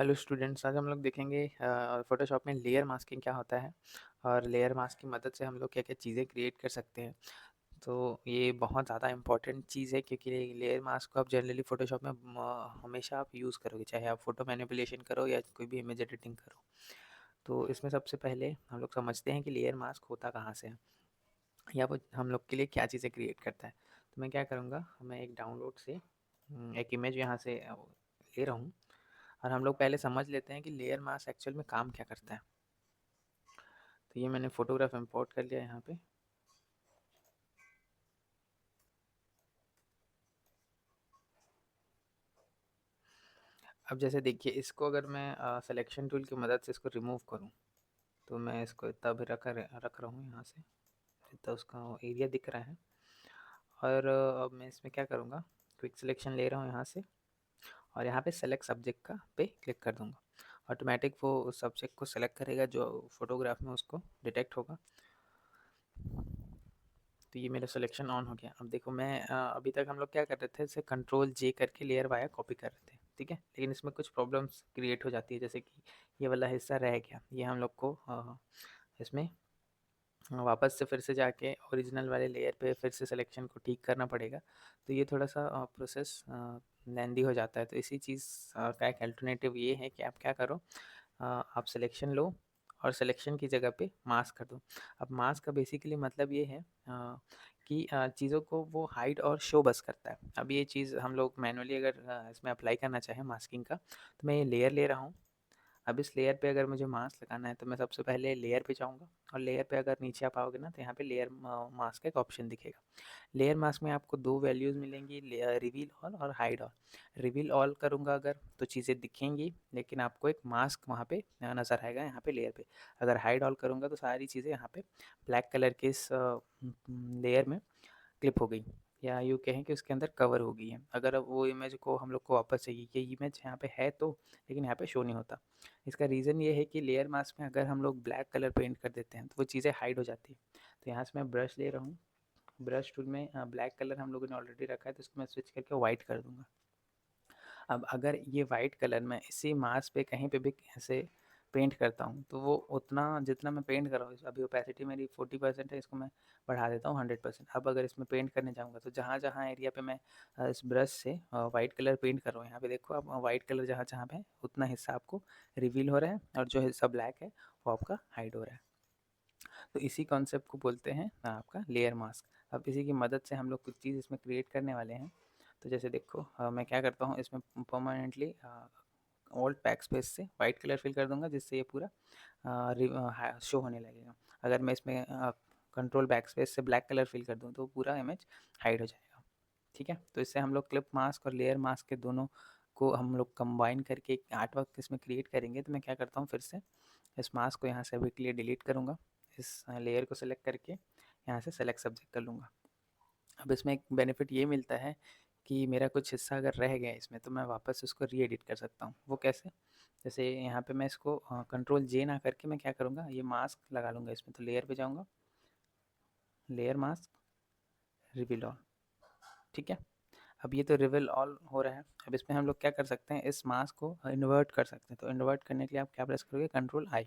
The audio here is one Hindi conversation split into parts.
हेलो स्टूडेंट्स, आज हम लोग देखेंगे फ़ोटोशॉप में लेयर मास्किंग क्या होता है और लेयर मास्क की मदद से हम लोग क्या-क्या चीज़ें क्रिएट कर सकते हैं। तो ये बहुत ज़्यादा इम्पोर्टेंट चीज़ है क्योंकि लेयर मास्क को आप जनरली फ़ोटोशॉप में हमेशा आप यूज़ करोगे, चाहे आप फ़ोटो मैनिपुलेशन करो या कोई भी इमेज एडिटिंग करो। तो इसमें सबसे पहले हम लोग समझते हैं कि लेयर मास्क होता कहाँ से है या वो हम लोग के लिए क्या चीज़ें क्रिएट करता है। तो मैं क्या करूँगा, मैं एक डाउनलोड से एक इमेज यहाँ से ले रहा हूँ और हम लोग पहले समझ लेते हैं कि लेयर मास्क एक्चुअल में काम क्या करता है। तो ये मैंने फ़ोटोग्राफ इंपोर्ट कर लिया यहाँ पे। अब जैसे देखिए, इसको अगर मैं सिलेक्शन टूल की मदद से इसको रिमूव करूँ, तो मैं इसको इतना भी रख रहा हूँ यहाँ से, जितना उसका एरिया दिख रहा है। और अब मैं इसमें क्या करूँगा, क्विक सिलेक्शन ले रहा हूँ यहाँ से और यहाँ पे सेलेक्ट सब्जेक्ट का पे क्लिक कर दूँगा। ऑटोमेटिक वो उस सब्जेक्ट को सेलेक्ट करेगा जो फ़ोटोग्राफ में उसको डिटेक्ट होगा। तो ये मेरा सिलेक्शन ऑन हो गया। अब देखो, अभी तक हम लोग क्या कर रहे थे, इसे कंट्रोल जे करके लेयर वाया कॉपी कर रहे थे, ठीक है। लेकिन इसमें कुछ प्रॉब्लम्स क्रिएट हो जाती है, जैसे कि ये वाला हिस्सा रह गया। ये हम लोग को इसमें वापस से फिर से जाके ओरिजिनल वाले लेयर पे फिर से सिलेक्शन को ठीक करना पड़ेगा। तो ये थोड़ा सा प्रोसेस लेंदी हो जाता है। तो इसी चीज़ का एक अल्टरनेटिव ये है कि आप क्या करो, आप सिलेक्शन लो और सिलेक्शन की जगह पे मास्क कर दो। अब मास्क का बेसिकली मतलब ये है कि चीज़ों को वो हाइड और शो बस करता है। अब ये चीज़ हम लोग मैनुअली अगर इसमें अप्लाई करना चाहें मास्किंग का, तो मैं ये लेयर ले रहा हूँ। अब इस लेयर पे अगर मुझे मास्क लगाना है, तो मैं सबसे पहले लेयर पे जाऊँगा और लेयर पे अगर नीचे आप आओगे ना, तो यहाँ पे लेयर मास्क का एक ऑप्शन दिखेगा। लेयर मास्क में आपको 2 वैल्यूज़ मिलेंगी, रिवील ऑल और हाइड ऑल। रिवील ऑल करूँगा अगर, तो चीज़ें दिखेंगी, लेकिन आपको एक मास्क वहाँ पे नज़र आएगा यहाँ पे लेयर पे। अगर हाइड ऑल करूँगा तो सारी चीज़ें यहाँ पे ब्लैक कलर के इस लेयर में क्लिप हो गई, या यूँ कहें कि उसके अंदर कवर हो गई है। अगर अब वो इमेज को हम लोग को वापस चाहिए, ये इमेज यहाँ पे है तो, लेकिन यहाँ पे शो नहीं होता। इसका रीज़न ये है कि लेयर मास्क में अगर हम लोग ब्लैक कलर पेंट कर देते हैं, तो वो चीज़ें हाइड हो जाती है। तो यहाँ से मैं ब्रश ले रहा हूँ। ब्रश टूल में ब्लैक कलर हम लोगों ने ऑलरेडी रखा है, तो इसको मैं स्विच करके वाइट कर दूँगा। अब अगर ये वाइट कलर मैं इसी मास्क पे कहीं पे भी ऐसे पेंट करता हूँ, तो वो उतना जितना मैं पेंट कर रहा हूँ, अभी ओपेसिटी मेरी 40% है, इसको मैं बढ़ा देता हूँ 100%। अब अगर इसमें पेंट करने जाऊँगा, तो जहाँ-जहाँ एरिया पे मैं इस ब्रश से वाइट कलर पेंट कर रहा हूँ, यहाँ पे देखो आप, वाइट कलर जहाँ-जहाँ पे है, उतना हिस्सा आपको रिवील हो रहा है और जो हिस्सा ब्लैक है, वो आपका हाइड हो रहा है। तो इसी कॉन्सेप्ट को बोलते हैं आपका लेयर मास्क। अब इसी की मदद से हम लोग कुछ चीज़ इसमें क्रिएट करने वाले हैं। तो जैसे देखो, मैं क्या करता हूँ, इसमें परमानेंटली ऑल्ट बैक स्पेस से वाइट कलर फिल कर दूंगा, जिससे ये पूरा शो होने लगेगा। अगर मैं इसमें कंट्रोल बैक स्पेस से ब्लैक कलर फिल कर दूँ, तो पूरा इमेज हाइड हो जाएगा, ठीक है। तो इससे हम लोग क्लिप मास्क और लेयर मास्क के दोनों को हम लोग कंबाइन करके एक आर्ट वर्क इसमें क्रिएट करेंगे। तो मैं क्या करता हूँ, फिर से इस मास्क को यहाँ से अभी के लिए डिलीट करूँगा। इस लेयर को सेलेक्ट करके यहाँ से सेलेक्ट सब्जेक्ट कर लूँगा। अब इसमें एक बेनिफिट ये मिलता है कि मेरा कुछ हिस्सा अगर रह गया इसमें, तो मैं वापस उसको री एडिट कर सकता हूँ। वो कैसे? जैसे यहाँ पे मैं इसको कंट्रोल जे ना करके मैं क्या करूँगा, ये मास्क लगा लूँगा इसमें। तो लेयर पे जाऊँगा, लेयर मास्क, रिवील ऑल, ठीक है। अब ये तो रिवील ऑल हो रहा है। अब इसमें हम लोग क्या कर सकते हैं, इस मास्क को इन्वर्ट कर सकते हैं। तो इन्वर्ट करने के लिए आप क्या प्रेस करोगे, कंट्रोल आई।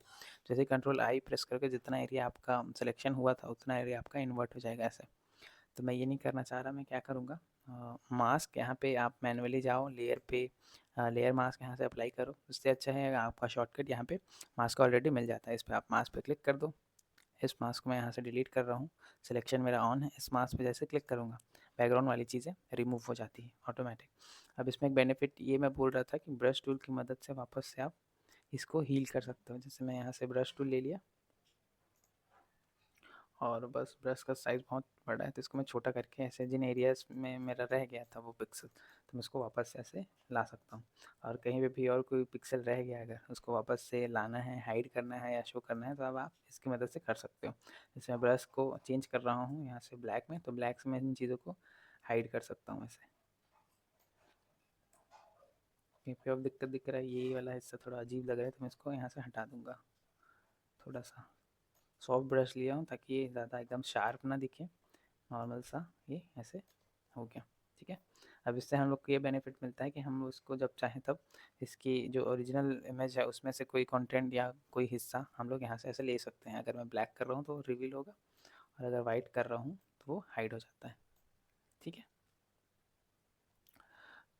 जैसे कंट्रोल आई प्रेस करके जितना एरिया आपका सिलेक्शन हुआ था, उतना एरिया आपका इन्वर्ट हो जाएगा ऐसे। तो मैं ये नहीं करना चाह रहा। मैं क्या करूँगा, मास्क यहाँ पे आप मैनुअली जाओ, लेयर पे लेयर मास्क यहाँ से अप्लाई करो। उससे अच्छा है आपका शॉर्टकट यहाँ पे मास्क ऑलरेडी मिल जाता है। इस पर आप मास्क पे क्लिक कर दो। इस मास्क को मैं यहाँ से डिलीट कर रहा हूँ, सिलेक्शन मेरा ऑन है। इस मास्क पे जैसे क्लिक करूँगा, बैकग्राउंड वाली चीज़ें रिमूव हो जाती है ऑटोमेटिक। अब इसमें एक बेनिफिट ये मैं बोल रहा था कि ब्रश टूल की मदद से वापस से आप इसको हील कर सकते हो। जैसे मैं यहाँ से ब्रश टूल ले लिया और बस ब्रश का साइज़ बहुत बड़ा है, तो इसको मैं छोटा करके ऐसे जिन एरियाज़ में मेरा रह गया था वो पिक्सल, तो मैं इसको वापस से ऐसे ला सकता हूँ। और कहीं पे भी और कोई पिक्सल रह गया, अगर उसको वापस से लाना है, हाइड करना है या शो करना है, तो अब आप इसकी मदद से कर सकते हो। जैसे मैं ब्रश को चेंज कर रहा हूँ यहाँ से ब्लैक में, तो ब्लैक से मैं इन चीज़ों को हाइड कर सकता हूँ ऐसे। कहीं पे अब दिक्कत दिख रहा है, ये वाला हिस्सा थोड़ा अजीब लग रहा है, तो मैं इसको यहाँ से हटा दूँगा। थोड़ा सा सॉफ्ट ब्रश लिया हूँ ताकि ये ज़्यादा एकदम शार्प ना दिखे, नॉर्मल सा ये ऐसे हो गया, ठीक है। अब इससे हम लोग को ये बेनिफिट मिलता है कि हम उसको जब चाहें तब इसकी जो ओरिजिनल इमेज है उसमें से कोई कंटेंट या कोई हिस्सा हम लोग यहाँ से ऐसे ले सकते हैं। अगर मैं ब्लैक कर रहा हूँ तो रिवील होगा, और अगर वाइट कर रहा हूँ तो वो हाइड हो जाता है। ठीक है,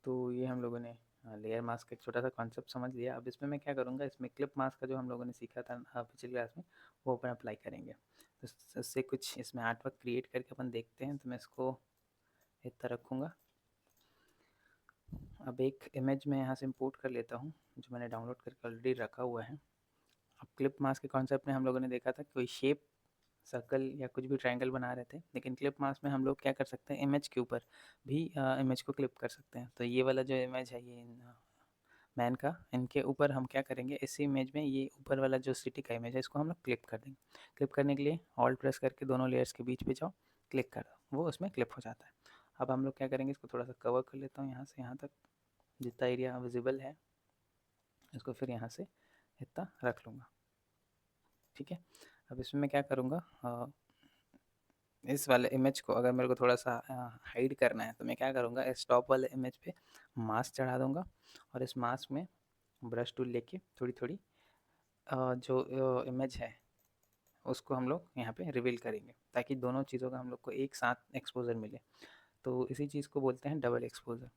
तो ये हम लोगों ने लेयर मास्क का एक छोटा सा कॉन्सेप्ट समझ लिया। अब इसमें मैं क्या करूँगा, इसमें क्लिप मास्क का जो हम लोगों ने सीखा था पिछली क्लास में, वो अपन अप्लाई करेंगे। तो इससे कुछ इसमें आर्ट वर्क क्रिएट करके अपन देखते हैं। तो मैं इसको इतना रखूँगा। अब एक इमेज मैं यहाँ से इंपोर्ट कर लेता हूँ जो मैंने डाउनलोड करके ऑलरेडी रखा हुआ है। अब क्लिप मास्क के कॉन्सेप्ट में हम लोगों ने देखा था कोई शेप, सर्कल या कुछ भी ट्रायंगल बना रहे थे, लेकिन क्लिप मास्क में हम लोग क्या कर सकते हैं, इमेज के ऊपर भी इमेज को क्लिप कर सकते हैं। तो ये वाला जो इमेज है, ये मैन का, इनके ऊपर हम क्या करेंगे, इसी इमेज में ये ऊपर वाला जो सिटी का इमेज है इसको हम लोग क्लिप कर देंगे। क्लिप करने के लिए ऑल्ट प्रेस करके दोनों लेयर्स के बीच पे जाओ, क्लिक कर दो, वो उसमें क्लिप हो जाता है। अब हम लोग क्या करेंगे, इसको थोड़ा सा कवर कर लेता हूँ यहाँ से यहाँ तक, जितना एरिया विजिबल है इसको फिर यहाँ से इतना रख लूँगा। ठीक है, अब इसमें मैं क्या करूँगा, इस वाले इमेज को अगर मेरे को थोड़ा सा हाइड करना है तो मैं क्या करूँगा, इस टॉप वाले इमेज पे मास्क चढ़ा दूँगा, और इस मास्क में ब्रश टूल लेके थोड़ी थोड़ी जो इमेज है उसको हम लोग यहाँ पे रिवील करेंगे, ताकि दोनों चीज़ों का हम लोग को एक साथ एक्सपोजर मिले। तो इसी चीज़ को बोलते हैं डबल एक्सपोजर।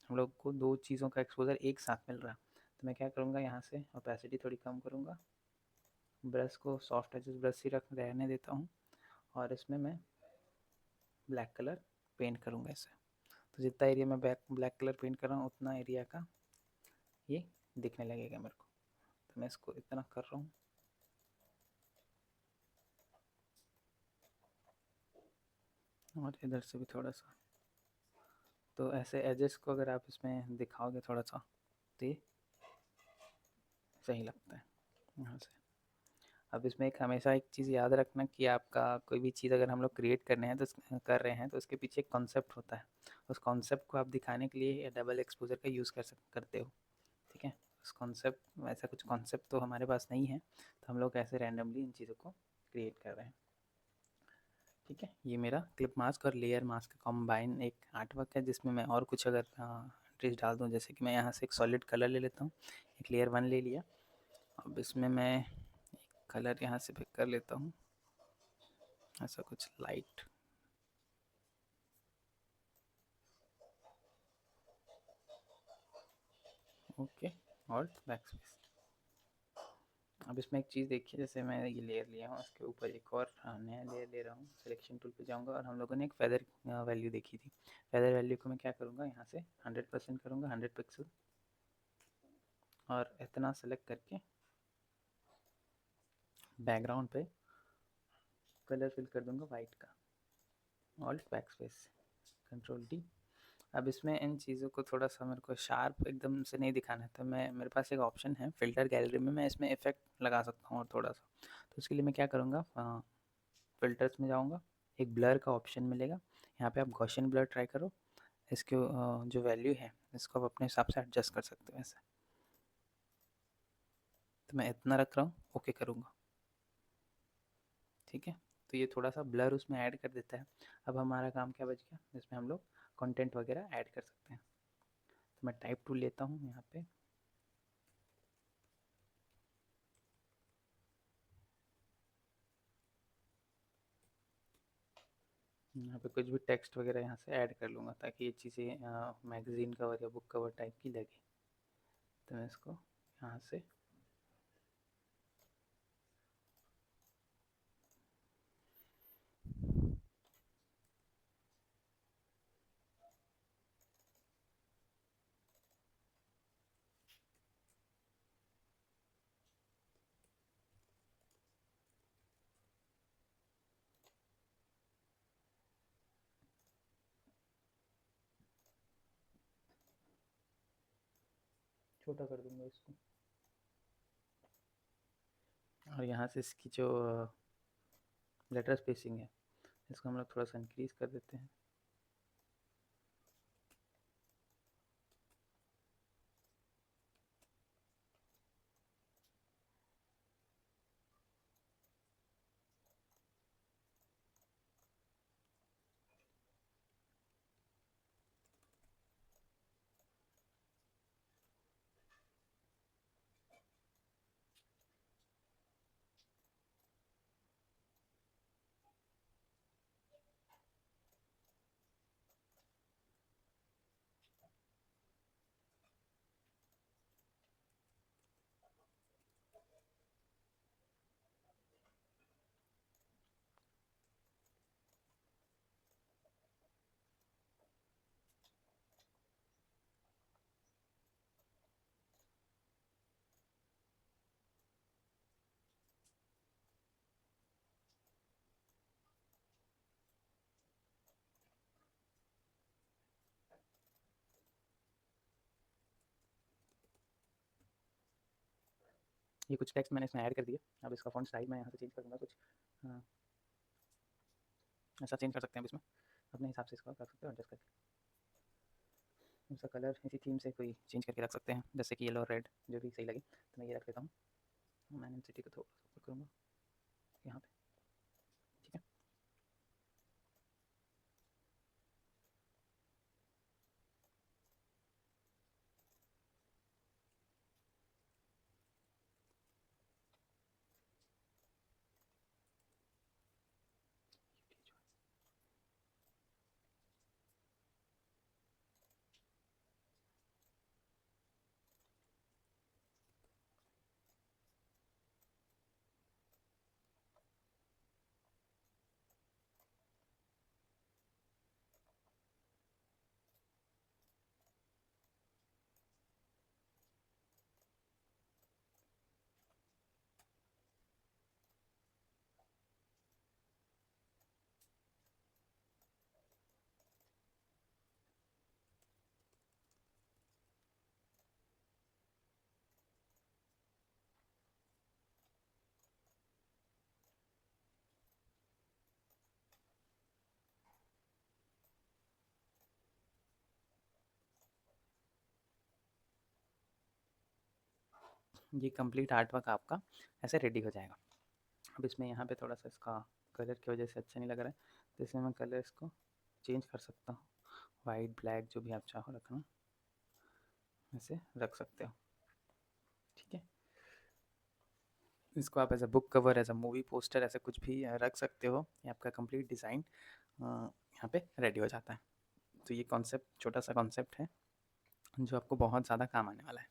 हम लोग को दो चीज़ों का एक्सपोजर एक साथ मिल रहा है। तो मैं क्या करूँगा, यहाँ से ओपेसिटी थोड़ी कम करूँगा, ब्रश को सॉफ्ट एजेस ब्रश ही रहने देता हूँ, और इसमें मैं ब्लैक कलर पेंट करूँगा इसे। तो जितना एरिया में ब्लैक कलर पेंट कर रहा हूँ उतना एरिया का ये दिखने लगेगा मेरे को। तो मैं इसको इतना कर रहा हूँ, और इधर से भी थोड़ा सा। तो ऐसे एजेस को अगर आप इसमें दिखाओगे थोड़ा सा तो ये सही लगता है यहाँ से। अब इसमें एक हमेशा एक चीज़ याद रखना कि आपका कोई भी चीज़ अगर हम लोग क्रिएट करने हैं तो कर रहे हैं तो उसके पीछे एक कॉन्सेप्ट होता है। उस कॉन्सेप्ट को आप दिखाने के लिए डबल एक्सपोजर का यूज़ करते हो। ठीक है, उस कॉन्सेप्ट, ऐसा कुछ कॉन्सेप्ट तो हमारे पास नहीं है, तो हम लोग ऐसे रैंडमली इन चीज़ों को क्रिएट कर रहे हैं। ठीक है, ये मेरा क्लिप मास्क और लेयर मास्क का कॉम्बाइन एक आर्ट वर्क है, जिसमें मैं और कुछ अगर ट्रिक्स डाल दूँ, जैसे कि मैं यहाँ से एक सॉलिड कलर ले लेता हूँ। एक लेयर 1 ले लिया, अब इसमें मैं एक कलर यहाँ से पिक कर लेता हूँ, ऐसा कुछ लाइट। Okay, alt backspace. अब इसमें एक चीज़ देखिए, जैसे मैं ये लेयर लिया हूँ, उसके ऊपर एक और नया लेयर ले रहा हूँ। सिलेक्शन टूल पे जाऊँगा, और हम लोगों ने एक फेदर वैल्यू देखी थी। फेदर वैल्यू को मैं क्या करूँगा, यहाँ से 100% करूँगा, 100 पिक्सल, और इतना सेलेक्ट करके बैकग्राउंड पे कलर फिल कर दूँगा वाइट का। Alt backspace, control D. अब इसमें इन चीज़ों को थोड़ा सा मेरे को शार्प एकदम से नहीं दिखाना है, तो मेरे पास एक ऑप्शन है फ़िल्टर गैलरी में, मैं इसमें इफेक्ट लगा सकता हूँ और थोड़ा सा। तो उसके लिए मैं क्या करूँगा, फ़िल्टर्स में जाऊँगा, एक ब्लर का ऑप्शन मिलेगा, यहाँ पे आप गॉसियन ब्लर ट्राई करो। इसके जो वैल्यू है इसको आप अपने हिसाब से एडजस्ट कर सकते हो ऐसे। तो मैं इतना रख रहा हूँ, ओके करूँगा। ठीक है, तो ये थोड़ा सा ब्लर उसमें ऐड कर देता है। अब हमारा काम क्या बच गया, जिसमें हम लोग कंटेंट वगैरह ऐड कर सकते हैं। तो मैं टाइप टूल लेता हूँ, यहाँ पे कुछ भी टेक्स्ट वगैरह यहाँ से ऐड कर लूँगा, ताकि ये चीज़ें मैगज़ीन कवर या बुक कवर टाइप की लगे। तो मैं इसको यहाँ से छोटा कर दूँगा इसको, और यहाँ से इसकी जो लेटर स्पेसिंग है इसको हम लोग थोड़ा सा इंक्रीज़ कर देते हैं। ये कुछ टेक्स्ट मैंने इसमें ऐड कर दिया। अब इसका फ़ॉन्ट स्टाइल मैं यहाँ से चेंज करूँगा कुछ ऐसा चेंज कर सकते हैं। अब इसमें अपने हिसाब से इसको कर सकते हो एडजस्ट करके। इसका कलर इसी थीम से कोई चेंज करके रख सकते हैं, जैसे कि येलो और रेड जो भी सही लगे। तो मैं ये रख लेता हूँ। मैंने इंटेंसिटी को थोड़ा सा ऊपर करूँगा यहाँ पे, ठीक है। ये कंप्लीट आर्ट वर्क आपका ऐसे रेडी हो जाएगा। अब इसमें यहाँ पे थोड़ा सा इसका कलर की वजह से अच्छा नहीं लग रहा है, तो इसमें मैं कलर इसको चेंज कर सकता हूँ। वाइट ब्लैक जो भी आप चाहो रखना, ऐसे रख सकते हो, ठीक है। इसको आप as a book cover, as a movie poster, ऐसा कुछ भी रख सकते हो। ये आपका कंप्लीट डिज़ाइन यहाँ पे रेडी हो जाता है। तो ये कॉन्सेप्ट, छोटा सा कॉन्सेप्ट है जो आपको बहुत ज़्यादा काम आने वाला है।